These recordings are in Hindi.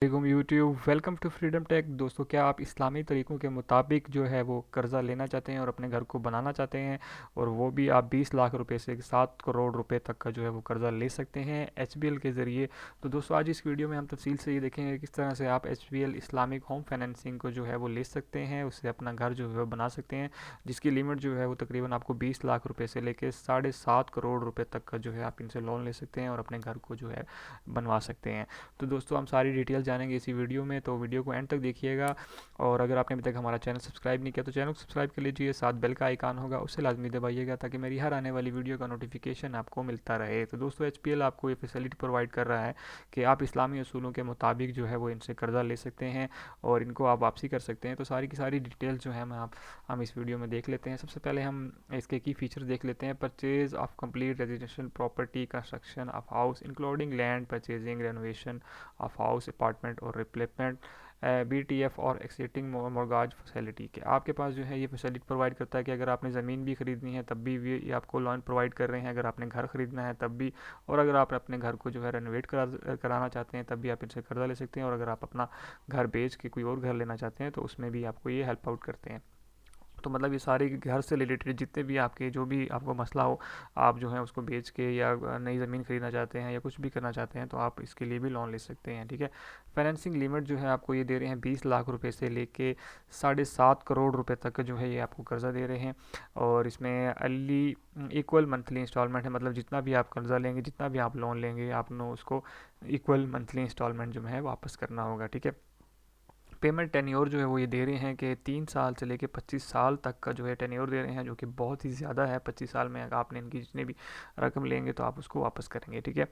वालेकुम YouTube welcome to Freedom Tech. दोस्तों, क्या आप इस्लामी तरीक़ों के मुताबिक जो है वो कर्ज़ा लेना चाहते हैं और अपने घर को बनाना चाहते हैं, और वो भी आप 20 लाख रुपए से 7 करोड़ रुपए तक का जो है वो कर्ज़ा ले सकते हैं एचबीएल के ज़रिए। तो दोस्तों, आज इस वीडियो में हम तफसील से ये देखेंगे किस तरह से आप एचबीएल इस्लामिक होम फाइनेंसिंग को जो है वो ले सकते हैं, उससे अपना घर जो है वो बना सकते हैं, जिसकी लिमिट जो है वो तकरीबन आपको 20 लाख रुपये से लेकर 7.5 करोड़ रुपये तक का जो है आप इनसे लोन ले सकते हैं और अपने घर को जो है बनवा सकते हैं। तो दोस्तों, हम सारी डिटेल जानेंगे इसी वीडियो में, तो वीडियो को एंड तक देखिएगा। और अगर आपने अभी तक हमारा चैनल सब्सक्राइब नहीं किया तो चैनल को सब्सक्राइब कर लीजिए, साथ बेल का आइकान होगा उसे लाजमी दबाइएगा ताकि मेरी हर आने वाली वीडियो का नोटिफिकेशन आपको मिलता रहे। तो दोस्तों, एचपीएल आपको ये फैसिलिटी प्रोवाइड कर रहा है कि आप इस्लामी असूलों के मुताबिक जो है वो इनसे कर्ज़ा ले सकते हैं और इनको आप वापसी कर सकते हैं। तो सारी की सारी डिटेल्स जो है हम इस वीडियो में देख लेते हैं। सबसे पहले हम इसके की फीचर देख लेते हैं। Purchase of complete residential property, construction of house including land purchasing, renovation of house, apartment और रिप्लेसमेंट, बीटीएफ और एक्सिटिंग मॉर्गेज फैसिलिटी के आपके पास जो है ये फैसिलिटी प्रोवाइड करता है कि अगर आपने ज़मीन भी खरीदनी है तब भी ये आपको लोन प्रोवाइड कर रहे हैं, अगर आपने घर खरीदना है तब भी, और अगर आप अपने घर को जो है रेनोवेट कराना चाहते हैं तब भी आप इनसे कर्जा ले सकते हैं, और अगर आप अपना घर बेच के कोई और घर लेना चाहते हैं तो उसमें भी आपको ये हेल्प आउट करते हैं। तो मतलब ये सारे घर से रिलेटेड जितने भी आपके जो भी आपको मसला हो, आप जो है उसको बेच के या नई ज़मीन खरीदना चाहते हैं या कुछ भी करना चाहते हैं तो आप इसके लिए भी लोन ले सकते हैं। ठीक है। फाइनेंसिंग लिमिट जो है आपको ये दे रहे हैं 20 लाख रुपए से लेके 7.5 करोड़ रुपए तक जो है ये आपको कर्ज़ा दे रहे हैं, और इसमें अर्ली इक्वल मंथली इंस्टॉलमेंट है, मतलब जितना भी आप कर्ज़ा लेंगे, जितना भी आप लोन लेंगे, आपने उसको इक्वल मंथली इंस्टॉलमेंट जो है वापस करना होगा। ठीक है। पेमेंट टेन्योर जो है वो ये दे रहे हैं कि 3 साल से लेके 25 साल तक का जो है टेन्योर दे रहे हैं, जो कि बहुत ही ज़्यादा है। 25 साल में अगर आपने इनकी जितनी भी रकम लेंगे तो आप उसको वापस करेंगे। ठीक है।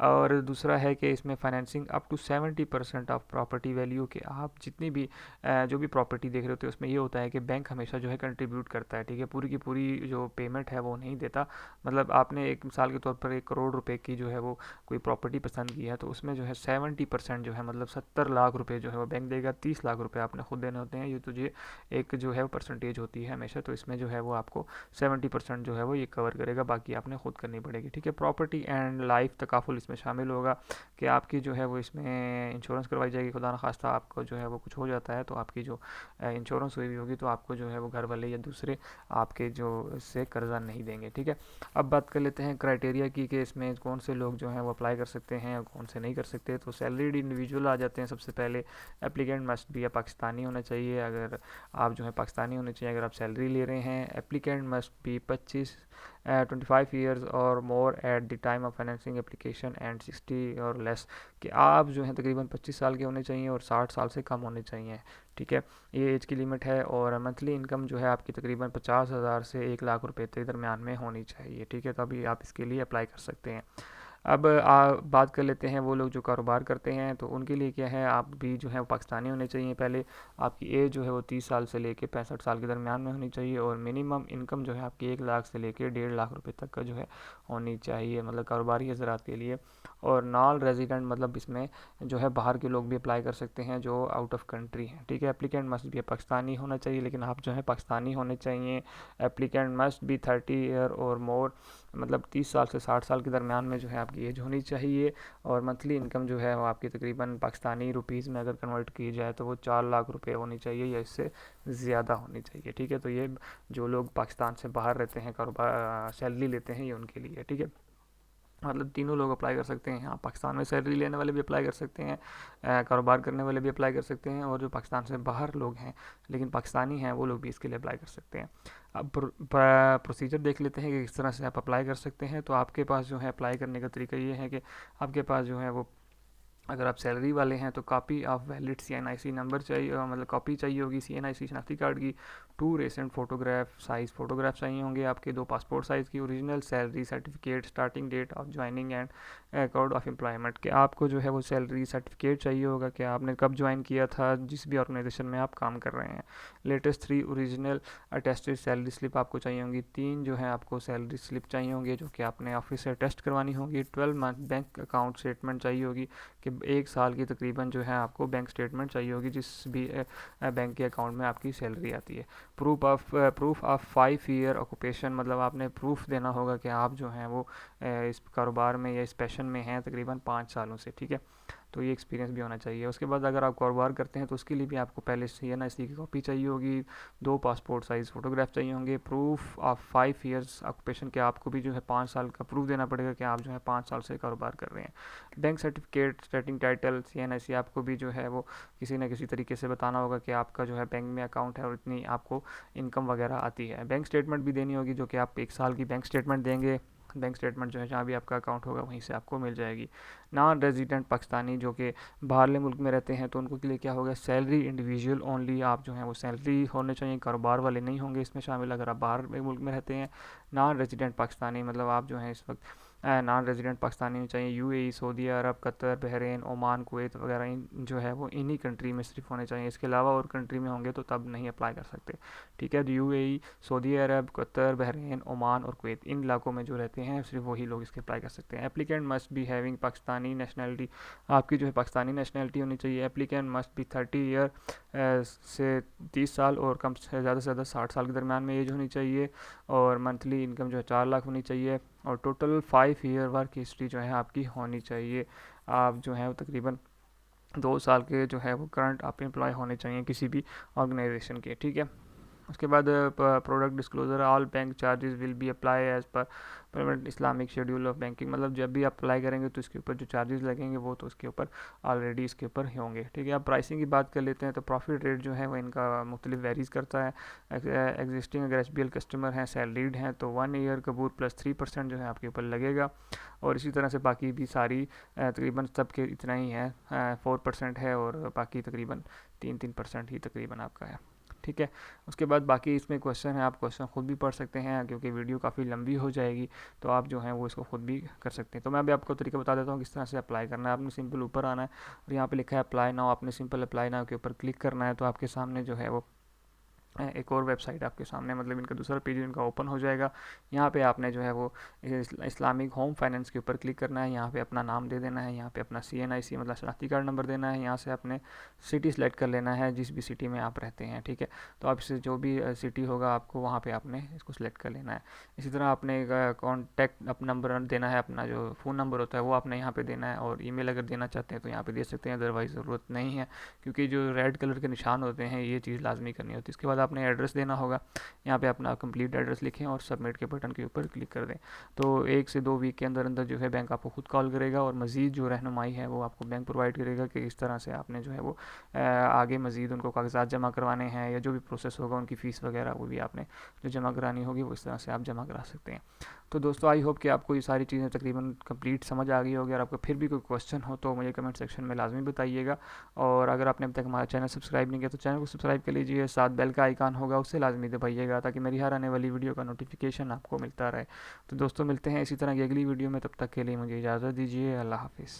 और दूसरा है कि इसमें financing up to 70% of property value के आप जितनी भी जो भी प्रॉपर्टी देख रहे होते हैं उसमें ये होता है कि बैंक हमेशा जो है कंट्रीब्यूट करता है। ठीक है। पूरी की पूरी जो पेमेंट है वो नहीं देता। मतलब आपने एक मिसाल के तौर पर 1 करोड़ रुपए की जो है वो कोई प्रॉपर्टी पसंद की है तो उसमें जो है 70% जो है मतलब 70 लाख रुपए जो है वो बैंक देगा, 30 लाख रुपए आपने खुद देने होते हैं। ये तो ये एक जो है वो परसेंटेज होती है हमेशा, तो इसमें जो है वो आपको 70% जो है वो ये कवर करेगा, बाकी आपने खुद करनी पड़ेगी। ठीक है। प्रॉपर्टी एंड लाइफ तकाफुल इसमें शामिल होगा कि आपकी जो है वो इसमें इंश्योरेंस करवाई जाएगी। खुदा न खास्ता आपको जो है वो कुछ हो जाता है तो आपकी जो इंश्योरेंस हुई होगी तो आपको जो है वो घर वाले या दूसरे आपके जो से कर्जा नहीं देंगे। ठीक है। अब बात कर लेते हैं क्राइटेरिया की कि इसमें कौन से लोग जो हैं वो अप्लाई कर सकते हैं और कौन से नहीं कर सकते। तो सैलरीड इंडिविजुअल आ जाते हैं सबसे पहले। एप्लीकेंट मस्ट भी पाकिस्तानी होना चाहिए, अगर आप जो है पाकिस्तानी होने चाहिए अगर आप सैलरी ले रहे हैं। एप्लीकेंट मस्ट बी 25 ईयर्स और more at the time of financing application and 60 और लेस, कि आप जो है तकरीबन 25 साल के होने चाहिए और 60 साल से कम होने चाहिए। ठीक है। ये एज की लिमिट है, और मंथली इनकम जो है आपकी तकरीबन 50,000 से 1 लाख रुपए के दरमियान में होनी चाहिए। ठीक है। तो अभी आप इसके लिए अप्लाई कर सकते हैं। अब बात कर लेते हैं वो लोग जो कारोबार करते हैं, तो उनके लिए क्या है, आप भी जो है वो पाकिस्तानी होने चाहिए पहले। आपकी एज जो है वो 30 साल से लेके 65 साल के दरमियान में होनी चाहिए, और मिनिमम इनकम जो है आपकी 1 लाख से लेके 1.5 लाख रुपए तक का जो है होनी चाहिए, मतलब कारोबारी हजरात के लिए। और नॉन रेजिडेंट मतलब इसमें जो है बाहर के लोग भी अप्लाई कर सकते हैं जो आउट ऑफ कंट्री हैं। ठीक है। एप्लीकेंट मस्ट भी पाकिस्तानी होना चाहिए, लेकिन आप जो है पाकिस्तानी होने चाहिए। एप्लीकेंट मस्ट बी 30 ईयर और मोर, मतलब 30 साल से 60 साल के दरमियान में जो है आपकी एज होनी चाहिए। और मंथली इनकम जो है वो आपकी तकरीबन पाकिस्तानी रुपीज़ में अगर कन्वर्ट की जाए तो वो 4 लाख रुपए होनी चाहिए या इससे ज़्यादा होनी चाहिए। ठीक है। तो ये जो लोग पाकिस्तान से बाहर रहते हैं, कारोबार सैलरी लेते हैं, ये उनके लिए। ठीक है। मतलब तीनों लोग अप्लाई कर सकते हैं। यहाँ पाकिस्तान में सैलरी लेने वाले भी अप्लाई कर सकते हैं, कारोबार करने वाले भी अप्लाई कर सकते हैं, और जो पाकिस्तान से बाहर लोग हैं लेकिन पाकिस्तानी हैं वो लोग भी इसके लिए अप्लाई कर सकते हैं। अब प्रोसीजर देख लेते हैं कि किस तरह से आप अप्लाई कर सकते हैं। तो आपके पास जो है अप्लाई करने का तरीका ये है कि आपके पास जो है वो, अगर आप सैलरी वाले हैं तो copy of valid CNIC number चाहिए, मतलब कॉपी चाहिए होगी CNIC शनाख्ती कार्ड की। 2 रेसेंट फोटोग्राफ साइज़ फ़ोटोग्राफ चाहिए होंगे आपके, 2 पासपोर्ट साइज़ की original salary certificate, starting date of joining and account of employment, कि आपको जो है वो सैलरी सर्टिफिकेट चाहिए होगा कि आपने कब ज्वाइन किया था जिस भी ऑर्गेनाइजेशन में आप काम कर रहे हैं। Latest 3 original attested salary slip आपको चाहिए होंगी। 3 जो है आपको सैलरी स्लिप चाहिए होंगे जो कि आपने ऑफिस से टेस्ट करवानी होगी। 12 मंथ बैंक अकाउंट स्टेटमेंट चाहिए होगी कि 1 साल की तकरीबन जो है आपको बैंक स्टेटमेंट चाहिए होगी जिस भी बैंक के अकाउंट में आपकी सैलरी आती है। प्रूफ ऑफ 5 ईयर ऑक्यूपेशन, मतलब आपने प्रूफ देना होगा कि आप जो हैं वो इस कारोबार में या इस पैशन में हैं तकरीबन 5 सालों से। ठीक है। तो ये एक्सपीरियंस भी होना चाहिए। उसके बाद अगर आप कारोबार करते हैं तो उसके लिए भी आपको पहले CNIC की कॉपी चाहिए होगी, 2 पासपोर्ट साइज़ फ़ोटोग्राफ चाहिए होंगे, प्रूफ ऑफ 5 ईयर्स ऑक्यूपेशन के, आपको भी जो है 5 साल का प्रूफ देना पड़ेगा कि आप जो है 5 साल से कारोबार कर रहे हैं। Bank certificate, starting title, CNIC आपको भी जो है वो किसी न किसी तरीके से बताना होगा कि आपका जो है बैंक में अकाउंट है और इतनी आपको इनकम वगैरह आती है। बैंक स्टेटमेंट भी देनी होगी, जो कि आप 1 साल की बैंक स्टेटमेंट देंगे। बैंक स्टेटमेंट जो है जहाँ भी आपका अकाउंट होगा वहीं से आपको मिल जाएगी। नॉन रेजिडेंट पाकिस्तानी जो कि बाहरले मुल्क में रहते हैं तो उनको के लिए क्या होगा, सैलरी इंडिविजुअल ओनली, आप जो है वो सैलरी होने चाहिए, कारोबार वाले नहीं होंगे इसमें शामिल अगर आप बाहर मुल्क में रहते हैं। नॉन रेजिडेंट पाकिस्तानी मतलब आप जो है इस वक्त नॉन रेजिडेंट पाकिस्तानी चाहिए, UAE, सऊदी अरब, कतर, बहरीन, ओमान, कुवैत वगैरह जो है वो इन्हीं कंट्री में सिर्फ होने चाहिए। इसके अलावा और कंट्री में होंगे तो तब नहीं अप्लाई कर सकते। ठीक है, तो UAE, सऊदी अरब, कतर, बहरीन, ओमान और कुवैत, इन इलाकों में जो रहते हैं सिर्फ वही लोग इसके अप्लाई कर सकते हैं। Applicant must be having Pakistani nationality, आपकी जो है पाकिस्तानी नेशनलिटी होनी चाहिए। एप्लीकेंट मस्ट बी 30 ईयर से 30 साल और कम से ज़्यादा 60 साल के दरमियान में एज होनी चाहिए। और मंथली इनकम जो है 4 लाख होनी चाहिए। और टोटल 5 ईयर वर्क हिस्ट्री जो है आपकी होनी चाहिए। आप जो है वो तकरीबन 2 साल के जो है वो करंट आप एम्प्लॉय होने चाहिए किसी भी ऑर्गेनाइजेशन के। ठीक है, उसके बाद product disclosure, all bank charges will be apply as per permanent Islamic schedule of banking, मतलब जब भी आप अप्लाई करेंगे तो इसके ऊपर जो चार्जेस लगेंगे वो तो उसके ऊपर ऑलरेडी इसके ऊपर ही होंगे। ठीक है, अब प्राइसिंग की बात कर लेते हैं तो प्रॉफिट रेट जो है वो इनका मुख्तलिफ वेरीज करता है। एग्जिस्टिंग अगर SBL कस्टमर हैं, सैलरीड हैं, तो 1 ईयर कबूल प्लस 3% जो है आपके ऊपर लगेगा। और इसी तरह से बाकी भी सारी तकरीबन सब के इतना ही है, 4% है और बाकी तकरीबन 3% ही तकरीबन आपका है। ठीक है, उसके बाद बाकी इसमें क्वेश्चन है, आप क्वेश्चन खुद भी पढ़ सकते हैं क्योंकि वीडियो काफ़ी लंबी हो जाएगी, तो आप जो है वो इसको खुद भी कर सकते हैं। तो मैं अभी आपको तरीका बता देता हूँ किस तरह से अप्लाई करना है। आपने सिंपल ऊपर आना है और यहाँ पे लिखा है अप्लाई नाउ, आपने सिंपल अप्लाई नाउ के ऊपर क्लिक करना है। तो आपके सामने जो है वो एक और वेबसाइट आपके सामने, मतलब इनका दूसरा पेज इनका ओपन हो जाएगा। यहाँ पे आपने जो है वो इस्लामिक होम फाइनेंस के ऊपर क्लिक करना है। यहाँ पे अपना नाम दे देना है, यहाँ पे अपना CNIC मतलब शनाख्ती कार्ड नंबर देना है। यहाँ से आपने सिटी सेलेक्ट कर लेना है जिस भी सिटी में आप रहते हैं। ठीक है, तो आप इससे जो भी सिटी होगा आपको वहाँ पे आपने इसको सिलेक्ट कर लेना है। इसी तरह आपने कॉन्टैक्ट नंबर देना है, अपना जो फ़ोन नंबर होता है वो आपने यहाँ पर देना है। और ईमेल अगर देना चाहते हैं तो यहाँ पर दे सकते हैं, अदरवाइज़ ज़रूरत नहीं है क्योंकि जो रेड कलर के निशान होते हैं ये चीज़ लाजमी करनी होती है। इसके बाद आपने एड्रेस देना होगा, यहाँ पे अपना कंप्लीट एड्रेस लिखें और सबमिट के बटन के ऊपर क्लिक कर दें। तो 1 से 2 वीक के अंदर अंदर जो है बैंक आपको खुद कॉल करेगा और मज़ीद जो रहनुमाई है वो आपको बैंक प्रोवाइड करेगा कि इस तरह से आपने जो है वो आगे मज़ीद उनको कागजात जमा करवाने हैं या जो भी प्रोसेस होगा उनकी फ़ीस वगैरह वो भी आपने जो जमा करानी होगी वो इस तरह से आप जमा करा सकते हैं। तो दोस्तों आई होप कि आपको ये सारी चीज़ें तकरीबन कंप्लीट समझ आ गई होगी। और आपको फिर भी कोई क्वेश्चन हो तो मुझे कमेंट सेक्शन में लाजमी बताइएगा। और अगर आपने अब तक हमारा चैनल सब्सक्राइब नहीं किया तो चैनल को सब्सक्राइब कर लीजिए, साथ बेल का आइकन होगा उससे लाजमी दबाइएगा ताकि मेरी हर आने वाली वीडियो का नोटिफिकेशन आपको मिलता रहे। तो दोस्तों मिलते हैं इसी तरह की अगली वीडियो में, तब तक के लिए मुझे इजाज़त दीजिए। अल्लाह हाफिज़।